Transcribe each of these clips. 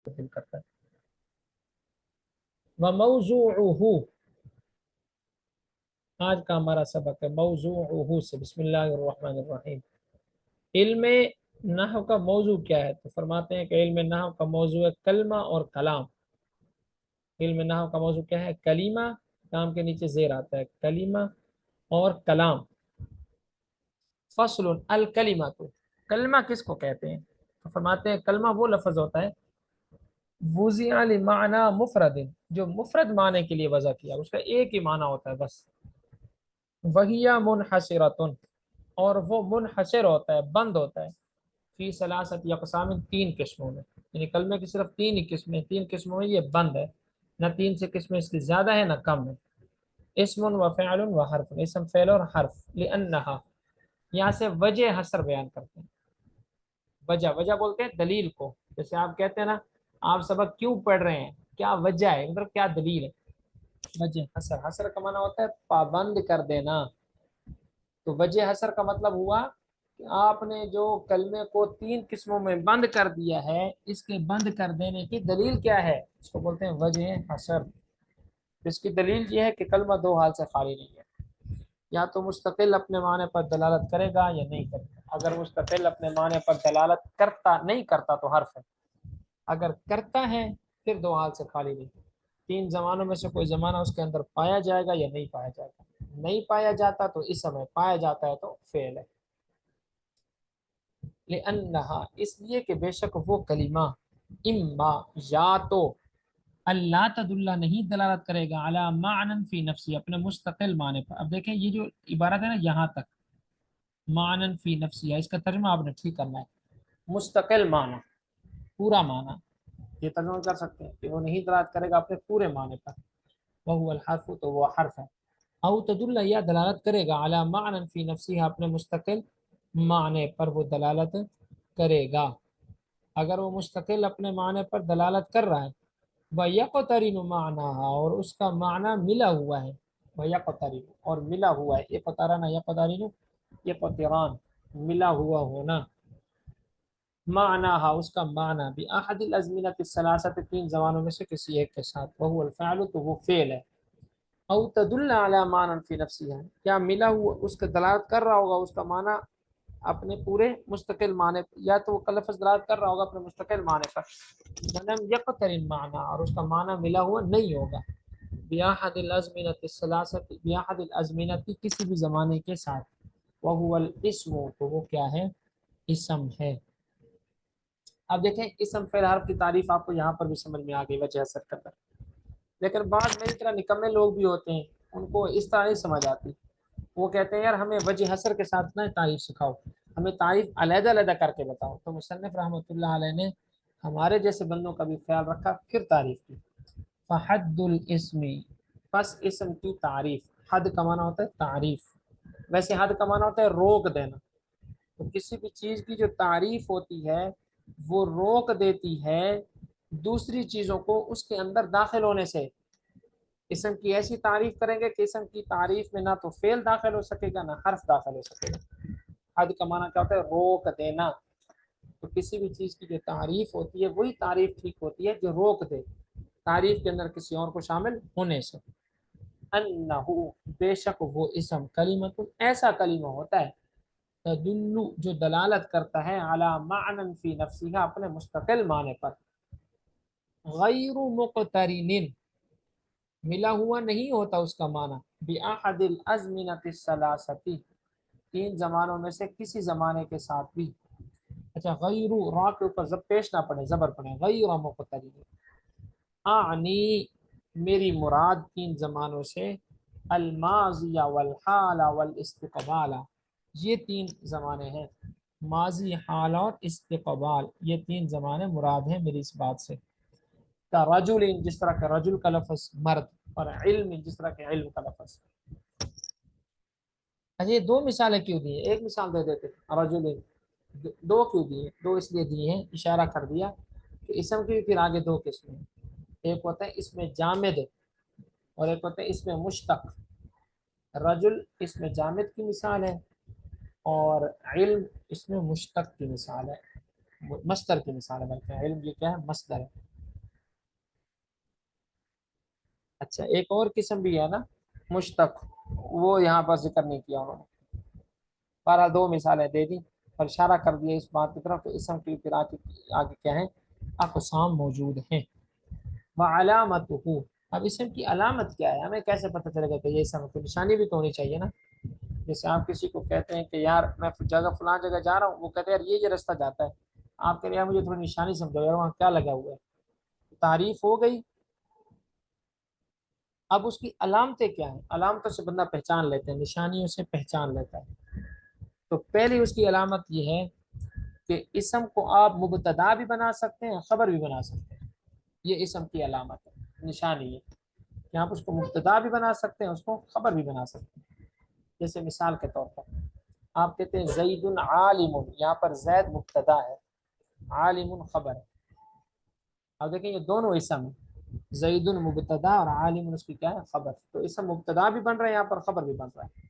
दल करता है। व मौज़ूउहु, आज का हमारा सबक है मौज़ूउहु से। बिस्मिल्लाहिर्रहमानिर्रहीम। इल्म नहव का मौजू क्या है? तो फरमाते हैं कि इल्म नहव का मौजू है कलमा और कलाम। इल्म नहव का मौजू क्या है? कलीमा, काम के नीचे जेर आता है, कलीमा और कलाम। फसलुन अल कलीमा, तो कलमा किसको कहते हैं? तो फरमाते हैं कलमा वो लफ्ज होता है वुज़िअ लिमाना मुफरदिन, जो मुफरद माने के लिए वज़ा किया, उसका एक ही माना होता है बस। वहिया मुनहसिरतुन, और वो मुनहसिर होता है, बंद होता है। फी सलासत अक़सामिन, तीन किस्मों में। यानी कलमे की सिर्फ तीन ही किस्में, तीन किस्मों में ये बंद है। न तीन से किस्में इसकी ज्यादा है न कम है। इस्मुन व फ़िअलुन व हर्फ, इसम फ़ेल और हर्फ। लिअन्नहा, यहाँ से वजह हसर बयान करते हैं। वजह, वजह बोलते हैं दलील को। जैसे आप कहते हैं ना, आप सबक क्यों पढ़ रहे हैं, क्या वजह है, मतलब क्या दलील है। वजह हसर, हसर का माना होता है पाबंद कर देना। तो वजह हसर का मतलब हुआ कि आपने जो कलमे को तीन किस्मों में बंद कर दिया है, इसके बंद कर देने की दलील क्या है, इसको बोलते हैं वजह हसर। इसकी दलील ये है कि कलमा दो हाल से खाली नहीं है, या तो मुस्तकिल अपने माने पर दलालत करेगा या नहीं करेगा। अगर मुस्तकिल अपने माने पर दलालत करता नहीं करता तो हर्फ है, अगर करता है फिर दो हाल से खाली नहीं। तीन जमानों में से कोई जमाना उसके अंदर पाया जाएगा या नहीं पाया जाएगा। नहीं पाया जाता तो इस समय, पाया जाता है तो फेल है। लिअन्नहा, इसलिए कि बेशक वो कलीमा, इम्मा, या तो, अल्लाह तदुल्ला, नहीं दलालत करेगा, अला मानन फी नफसी, अपने मुस्तकिल माने पर। अब देखें ये जो इबारत है ना यहाँ तक, मानन फी नफसी है, इसका तर्जुमा आपने ठीक करना है। मुस्तकिल माना, पूरा माना, ये तर्जुमा कर सकते हैं कि वो नहीं दलालत करेगा अपने पूरे माने पर। वह हुवल हर्फ, तो वो हर्फ है। औ तदुल्ला, या दलालत करेगा, अला मानन फी नफसी, अपने मुस्तकिल माने पर वो दलालत करेगा। अगर वो मुस्तकिल अपने माने पर दलालत कर रहा है, वह यक़तरिन माना, और उसका माना मिला हुआ है। वह यक़तरिन, और मिला हुआ है, यक़तरना यक़तरिन यक़तरान, मिला हुआ होना। माना, उसका माना भी अहदिल अज़मिनत सलासत, तीन जमानों में से किसी एक के साथ। वह हुवल फ़अल, तो वो फेल है। औ तदुल्ला अला मानन फी नफ्सिहा, क्या मिला हुआ उसका दलालत कर रहा होगा उसका माना अपने पूरे मुस्तकिल माने, या तो वो लफ्ज़ दलालत कर रहा होगा अपने मुस्तकिल माने पर। जनम यक़तरिन माना, और उसका माना मिला हुआ नहीं होगा। बिअहदिल अज़मिनत सलासत, बिअहदिल अज़मिनत, किसी भी जमाने के साथ। वह हुवल इस्मु, तो वो क्या है, इसम है। अब देखें इसम फेल हर्फ की तारीफ आपको यहाँ पर भी समझ में आ गई वजह असर कर। लेकिन बाद मेरी तरह निकम्मे लोग भी होते हैं, उनको इस तरह नहीं समझ आती। वो कहते हैं यार हमें वजह हसर के साथ ना तारीफ सिखाओ, हमें तारीफ अलहदा अलहदा करके बताओ। तो मुसन्निफ रहमतुल्लाह अलैह ने हमारे जैसे बंदों का भी ख्याल रखा, फिर तारीफ की। फ़हद्दुल इस्मी, बस इसम की तारीफ। हद का माना होता है तारीफ, वैसे हद का माना होता है रोक देना। तो किसी भी चीज़ की जो तारीफ होती है वो रोक देती है दूसरी चीज़ों को उसके अंदर दाखिल होने से। इसम की ऐसी तारीफ करेंगे कि इसम की तारीफ में ना तो फेल दाखिल हो सकेगा ना हर्फ दाखिल हो सकेगा। हद का माना क्या होता है, रोक देना। तो किसी भी चीज़ की जो तारीफ होती है वही तारीफ ठीक होती है जो रोक दे तारीफ के अंदर किसी और को शामिल होने से। अन्नहु, बेशक वो इसम, कलीमतुन, ऐसा कलीमा होता है, तदुल्लु, जो दलालत करता है, अला मानन फी नफ्सिहा, अपने मुस्तकिल माने पर। गैरु मुक़तरिनिन, मिला हुआ नहीं होता उसका माना। बिअहदिल अज़मिनति सलासती, तीन जमानों में से किसी जमाने के साथ भी। अच्छा, गैरु, रा के ऊपर जब पेश ना पड़े, जबर पड़े, गैर मुक़तरिन। आनी, मेरी मुराद तीन जमानों से अलमाजिया वल हाल वल इस्तिक़बाल, ये तीन जमाने हैं। माजी, हाल और इस्तिक़बाल, ये तीन जमाने मुराद हैं मेरी इस बात से। का रजुल, जिस तरह का रजुल का लफ्ज़ मर्द, और इल्म, जिस तरह के इल्म का लफ्ज़। अच्छा, ये दो मिसालें क्यों दी है, एक मिसाल दे देते रजुल, दो क्यों दिए, दो इसलिए दिए हैं, इशारा कर दिया कि इसम की फिर आगे दो किस्में हैं। एक होता है इसमें जामिद, और एक होता है इसमें मुश्तक। रजुल इसमें जामिद की मिसाल है, और इल्म इसमें मुश्तक की मिसाल है, मस्दर की मिसाल है। बल्कि इल्म ये क्या है, मस्दर है। اچھا ایک اور قسم بھی ہے نا مشتق، وہ یہاں پر ذکر نہیں کیا انہوں نے، بارہ دو مثالیں دے دی اور اشارہ کر دیا اس بات کی طرف کہ اسم کی پھر آگے کیا ہے، اقسام موجود ہیں۔ وعلامتہ، اب اسم کی علامت کیا ہے، ہمیں کیسے پتہ چلے گا کہ یہ اسم کی نشانی بھی تو ہونی چاہیے نا۔ جیسے آپ کسی کو کہتے ہیں کہ یار میں فلاں جگہ جا رہا ہوں، وہ کہتے ہیں یار یہ رستہ جاتا ہے، آپ کہہ رہے ہیں مجھے تھوڑی نشانی سمجھو یار وہاں کیا لگا ہوا ہے، تعریف ہو گئی۔ اب اس کی علامتیں کیا ہیں، علامتوں سے بندہ پہچان لیتے ہیں، نشانیوں سے پہچان لیتا ہے۔ تو پہلی اس کی علامت یہ ہے کہ اسم کو آپ مبتدا بھی بنا سکتے ہیں، خبر بھی بنا سکتے ہیں، یہ اسم کی علامت ہے، نشانی ہے کہ آپ اس کو مبتدا بھی بنا سکتے ہیں، اس کو خبر بھی بنا سکتے ہیں۔ جیسے مثال کے طور پر آپ کہتے ہیں زید عالم، یہاں پر زید مبتدا ہے، عالم خبر ہے۔ اب دیکھیں یہ دونوں اسم ہیں، زید مبتدا اور عالم اس کی کیا ہے، خبر، تو اسم مبتدا بھی بن رہا ہے یہاں پر، خبر بھی بن رہا ہے۔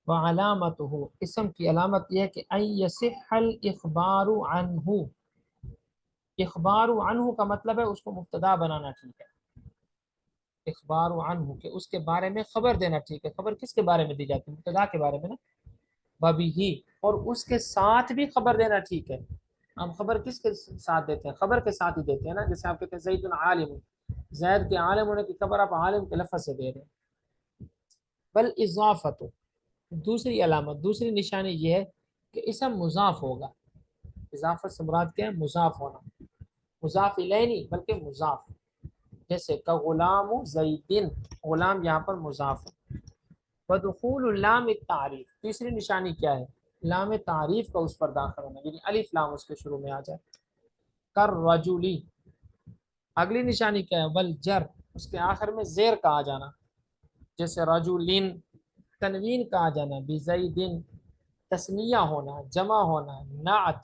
وعلامتہ، اسم کی علامت یہ ہے کہ ان یصح الاخبار عنہ، اخبار عنہ کا مطلب ہے اس کو مبتدا بنانا ٹھیک ہے، اخبار عنہ کہ اس کے بارے میں خبر دینا ٹھیک ہے، خبر کس کے بارے میں دی جاتی ہے، مبتدا کے بارے میں نا، ببی، اور اس کے ساتھ بھی خبر دینا ٹھیک ہے۔ ہم خبر کس کے ساتھ دیتے ہیں، خبر کے ساتھ ہی دیتے ہیں نا، جیسے آپ کہتے ہیں زید عالم، زید کے عالم ہونے کی خبر آپ عالم کے لفظ سے دے رہے ہیں۔ بل اضافت، دوسری علامت دوسری نشانی یہ ہے کہ اسم مضاف ہوگا، اضافت سے مراد کیا ہے، مضاف ہونا، مضاف الیہ نہیں بلکہ مضاف، جیسے کہ غلام زیدن، غلام یہاں پر مضاف ہے۔ ودخول اللام التعریف، تیسری نشانی کیا ہے، لام تعریف کا اس پر داخل ہونا، یعنی الف لام اس کے شروع میں آ جائے۔ کر رجولی، اگلی نشانی کیا ہے، والجر، اس کے آخر میں زیر کا آ جانا، جیسے رجولین، تنوین کا آ جانا، بزیدن، تسنیہ ہونا، جمع ہونا، نعت،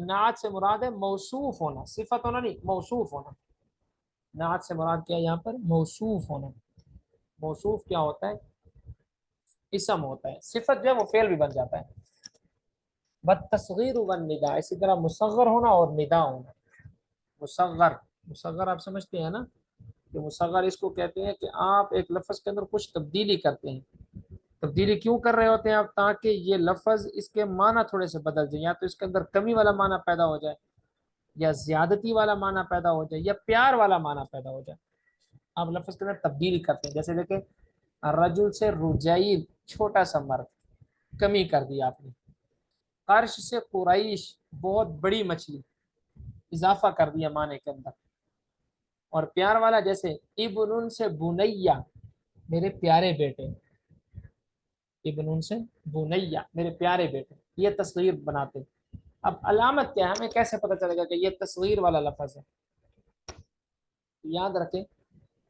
نعت سے مراد ہے موصوف ہونا، صفت ہونا نہیں، موصوف ہونا، نعت سے مراد کیا ہے یہاں پر، موصوف ہونا۔ موصوف کیا ہوتا ہے، اسم ہوتا ہے، صفت جو ہے وہ فعل بھی بن جاتا ہے۔ بالتصغیر والنداء، اسی طرح مصغر ہونا اور ندا ہونا۔ مصغر، مصغر آپ سمجھتے ہیں نا کہ مصغر اس کو کہتے ہیں کہ آپ ایک لفظ کے اندر کچھ تبدیلی کرتے ہیں، تبدیلی کیوں کر رہے ہوتے ہیں آپ، تاکہ یہ لفظ اس کے معنی تھوڑے سے بدل جائیں، یا تو اس کے اندر کمی والا معنی پیدا ہو جائے، یا زیادتی والا معنی پیدا ہو جائے، یا پیار والا معنی پیدا ہو جائے، آپ لفظ کے اندر تبدیلی کرتے ہیں۔ جیسے دیکھیں رجل سے رجیل، چھوٹا سا مرد، کمی کر دی آپ نے۔ قرش سے قریش، بہت بڑی مچھلی، اضافہ کر دیا معنی کے اندر۔ اور پیار والا جیسے ابن سے بنیا، میرے پیارے بیٹے، ابن سے بنیا، میرے پیارے بیٹے، یہ تصغیر بناتے۔ اب علامت کیا ہے، ہمیں کیسے پتہ چلے گا کہ یہ تصغیر والا لفظ ہے، یاد رکھیں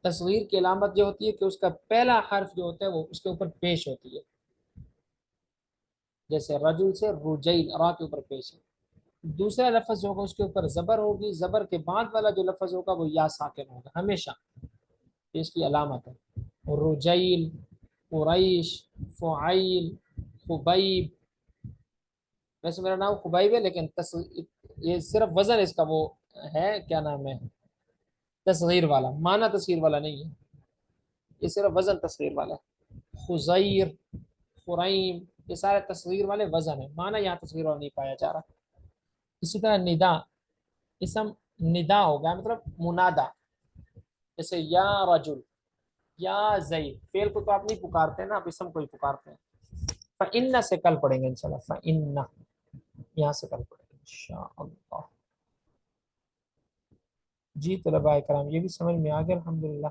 تصغیر کی علامت جو ہوتی ہے کہ اس کا پہلا حرف جو ہوتا ہے وہ اس کے اوپر پیش ہوتی ہے، جیسے رجل سے رجیل، را کے اوپر پیش ہے۔ دوسرا لفظ جو ہوگا اس کے اوپر زبر ہوگی، زبر کے بعد والا جو لفظ ہوگا وہ یا ساکن ہوگا ہمیشہ، اس کی علامت ہے۔ رجیل، قریش، فعیل، خبیب، ویسے میرا نام خبیب ہے لیکن یہ صرف وزن اس کا وہ ہے، کیا نام ہے، تصغیر والا، معنی تصغیر والا نہیں ہے، یہ صرف وزن تصغیر والا ہے۔ خزیر، خریم، یہ سارے تصغیر والے وزن ہیں، معنی یہاں تصغیر والا نہیں پایا جا رہا۔ اسی طرح ندا، اسم ندا ہو گیا مطلب منادا، جیسے یا رجل، یا زید، فعل کو تو آپ نہیں پکارتے ہیں نا، آپ اسم کو ہی پکارتے ہیں۔ فَإِنَّ سے کل پڑھیں گے انشاءاللہ، فَإِنَّ یہاں سے کل پڑھیں گے انشاءاللہ۔ جی طلباء کرام یہ بھی سمجھ میں آ گیا الحمدللہ۔